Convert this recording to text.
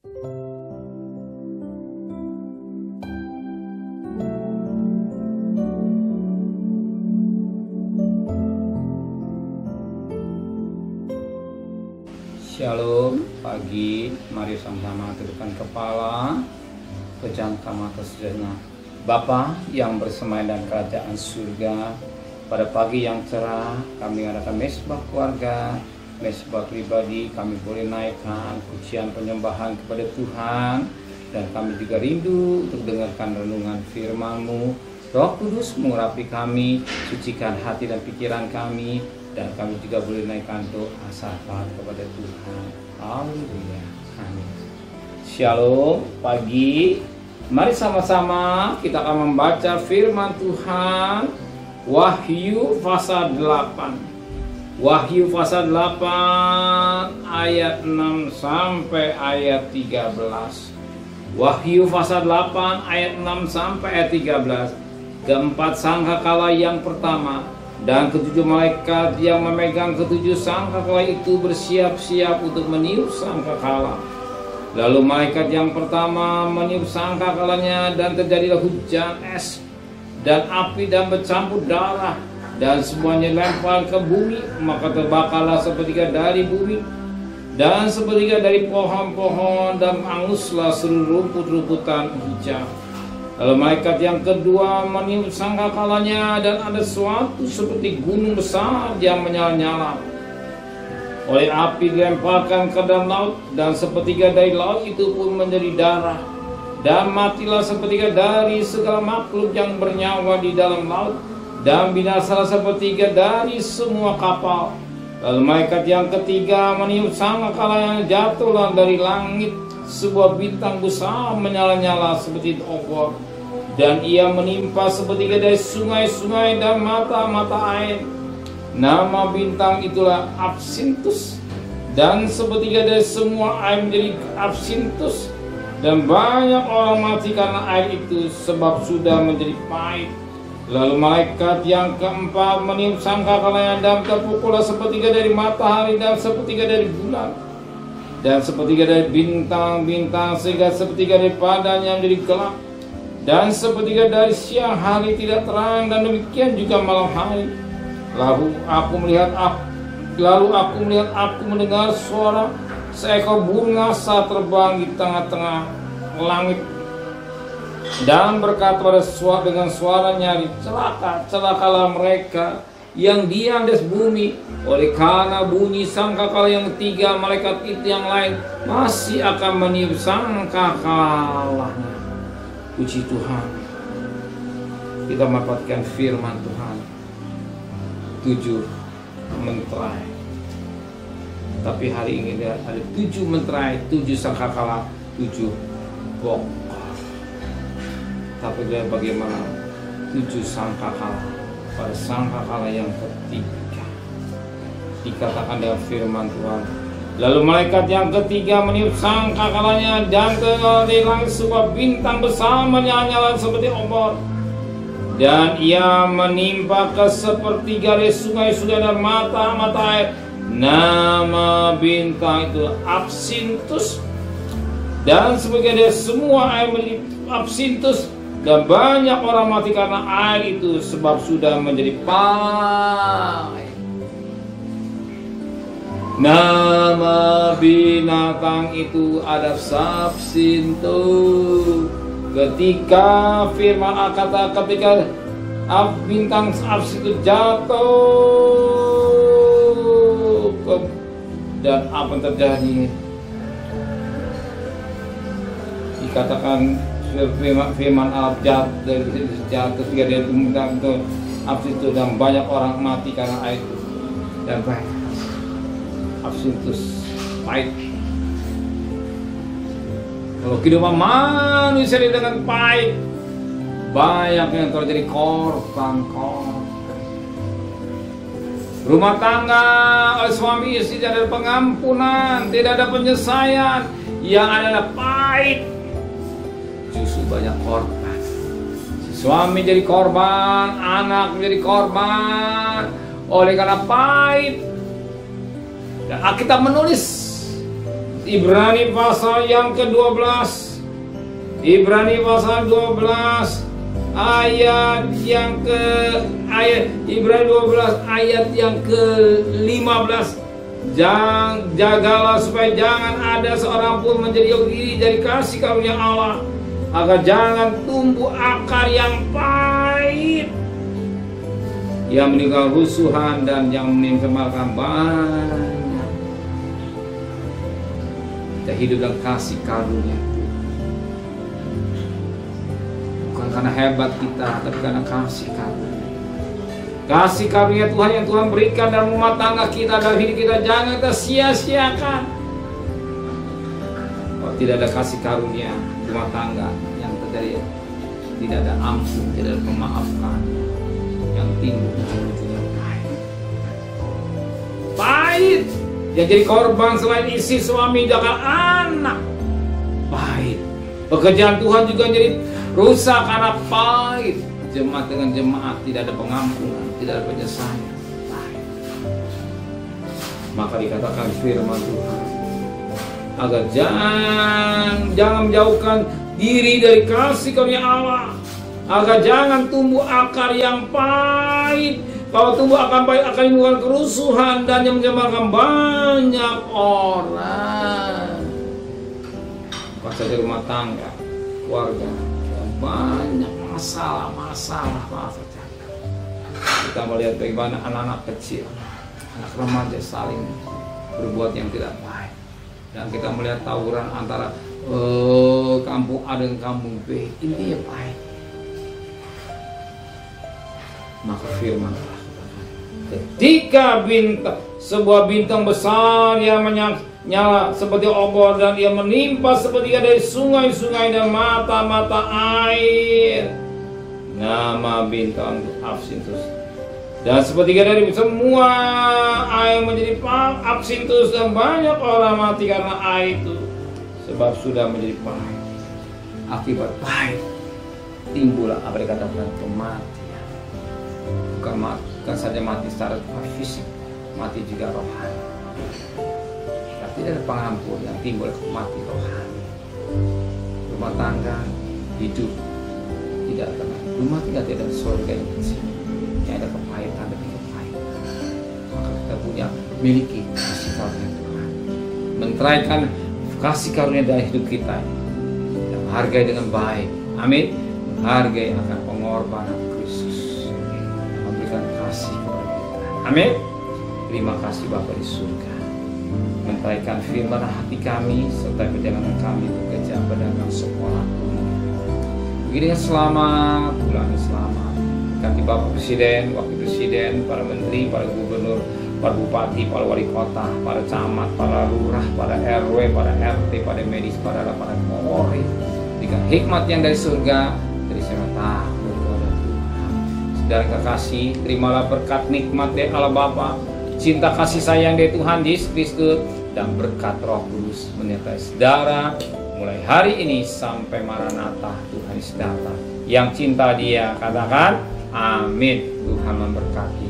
Shalom, pagi, mari sama-sama tundukkan kepala, pejamkan mata sejenak. Bapa yang bersemayam dalam kerajaan surga, pada pagi yang cerah kami adakan mesbah keluarga, mesbah pribadi, kami boleh naikkan pujian penyembahan kepada Tuhan, dan kami juga rindu untuk dengarkan renungan firman-Mu. Roh Kudus mengurapi kami, sucikan hati dan pikiran kami, dan kami juga boleh naikkan doa syafaat kepada Tuhan. Haleluya. Amin. Shalom, pagi. Mari sama-sama kita akan membaca firman Tuhan. Wahyu pasal 8. Wahyu pasal 8 ayat 6 sampai ayat 13. Wahyu pasal 8 ayat 6 sampai ayat 13. Keempat sangkakala yang pertama dan ketujuh malaikat yang memegang ketujuh sangkakala itu bersiap-siap untuk meniup sangkakala. Lalu malaikat yang pertama meniup sangkakalanya, dan terjadilah hujan es dan api dan bercampur darah, dan semuanya lempar ke bumi. Maka terbakarlah sepertiga dari bumi dan sepertiga dari pohon-pohon, dan anguslah seluruh rumput-rumputan hijau. Lalu malaikat yang kedua meniup sangkakalanya, dan ada suatu seperti gunung besar yang menyala-nyala oleh api dilemparkan ke dalam laut, dan sepertiga dari laut itu pun menjadi darah, dan matilah sepertiga dari segala makhluk yang bernyawa di dalam laut, dan binasalah sepertiga dari semua kapal. Lalu malaikat yang ketiga meniup sangkakalanya, jatuhlah dari langit sebuah bintang besar menyala-nyala seperti obor, dan ia menimpa sepertiga dari sungai-sungai dan mata-mata air. Nama bintang itulah Absintus, dan sepertiga dari semua air menjadi Absintus, dan banyak orang mati karena air itu, sebab sudah menjadi pahit. Lalu malaikat yang keempat meniup sangkakalanya, dan terpukullah sepertiga dari matahari, dan sepertiga dari bulan, dan sepertiga dari bintang-bintang, sehingga sepertiga daripadanya menjadi gelap, dan sepertiga dari siang hari tidak terang, dan demikian juga malam hari. Lalu aku mendengar suara seekor burung ngasa terbang di tengah-tengah langit, dan berkata dengan suara nyaring, celakalah mereka yang diam di bumi, oleh karena bunyi sangkakala yang ketiga malaikat itu yang lain masih akan meniup sangkakalanya. Puji Tuhan, kita mendapatkan firman Tuhan 7 menterai, tapi hari ini ada 7 menterai, 7 sangkakala, 7 bokor. Tapi bagaimana 7 sangkakala? Pada sangkakala yang ketiga dikatakan dalam firman Tuhan, lalu malaikat yang ketiga meniup sangkakalanya, dan dari langit sebuah bintang besar menyala-nyala seperti obor, dan ia menimpa ke sepertiga dari sungai-sungai dan mata-mata air. Nama bintang itu Absintus, dan sebagian dari semua air menjadi Absintus, dan banyak orang mati karena air itu, sebab sudah menjadi pahit. Nama binatang itu ada Absintus. Ketika firman kata ketika bintang Absintus jatuh, dan apa yang terjadi? Dikatakan firman Allah jatuh ketika dia bintang itu Absintus, dan banyak orang mati karena air itu, dan banyak Absintus pahit. Kalau kehidupan manusia dengan pahit, banyak yang terjadi korban. Rumah tangga oleh suami istri tidak ada pengampunan, tidak ada penyelesaian, yang adalah pahit. Justru banyak korban. Si suami jadi korban, anak menjadi korban oleh karena pahit. Dan Alkitab menulis Ibrani pasal yang ke-12. Ibrani pasal 12 ayat yang Ibrani 12 ayat yang ke-15. Jagalah supaya jangan ada seorang pun menjadi iri dari kasih karunia Allah, agar jangan tumbuh akar yang pahit, yang menimbulkan rusuhan dan yang menimbulkan banyak. Kita hidup dalam kasih karunia, bukan karena hebat kita, tapi karena kasih karunia. Kasih karunia Tuhan yang Tuhan berikan dalam rumah tangga kita, dalam hidup kita, jangan kita sia-siakan. Kalau tidak ada kasih karunia rumah tangga yang terjadi, tidak ada ampun, tidak ada pemaafan, yang timbul ujung-ujungnya pahit. Yang jadi korban selain istri, suami, dan anak, pahit. Pekerjaan Tuhan juga jadi rusak karena pahit. Jemaat dengan jemaat tidak ada pengampunan, tidak ada penyelesaian. Maka dikatakan firman Tuhan, agar jangan menjauhkan diri dari kasih karunia Allah, agar jangan tumbuh akar yang pahit. Kalau tumbuh akar pahit akan menimbulkan kerusuhan dan yang menyebabkan banyak orang. Bukan saja rumah tangga, keluarga, banyak masalah. Kita melihat bagaimana anak-anak kecil, anak remaja saling berbuat yang tidak baik, dan kita melihat tawuran antara kampung A dan kampung B. Ini ya baik. Maka firman Allah, ketika sebuah bintang besar yang nyala seperti obor, dan ia menimpa seperti dari sungai-sungai dan mata-mata air. Nama bintang Absintus. Dan sepertiga dari semua air menjadi absintus, dan banyak orang mati karena air itu, sebab sudah menjadi pahit. Akibat pahit timbullah apa dikatakan kematian. Bukan saja mati secara fisik, mati juga rohani. Tidak ada pengampun yang timbul mati rohani. Rumah tangga hidup tidak tenang. Rumah tidak ada surga yang kecil, yang ada kepahitan demi kepahitan. Maka kita punya miliki kasih karunia Tuhan, menteraikan kasih karunia dalam hidup kita, dan hargai dengan baik. Amin. Hargai akan pengorbanan Kristus, memberikan kasih kepada kita. Amin. Terima kasih Bapa di surga, menteraikan firman hati kami, serta perjalanan kami bekerja pedagang sekolah dunia. Begini selamat, pulang selamat. Ganti Bapak Presiden, Wakil Presiden, para Menteri, para Gubernur, para Bupati, para Wali Kota, para Camat, para Lurah, para RW, para RT, para medis, para Polri. Dengan hikmat yang dari surga, dari sana takut kepada Tuhan. Saudara kekasih, terimalah berkat nikmat dari Allah Bapa, cinta kasih sayang dari Tuhan Yesus Kristus, dan berkat Roh Kudus menyertai saudara mulai hari ini sampai Maranatha Tuhan Yesus datang. Yang cinta Dia katakan amin. Tuhan memberkati.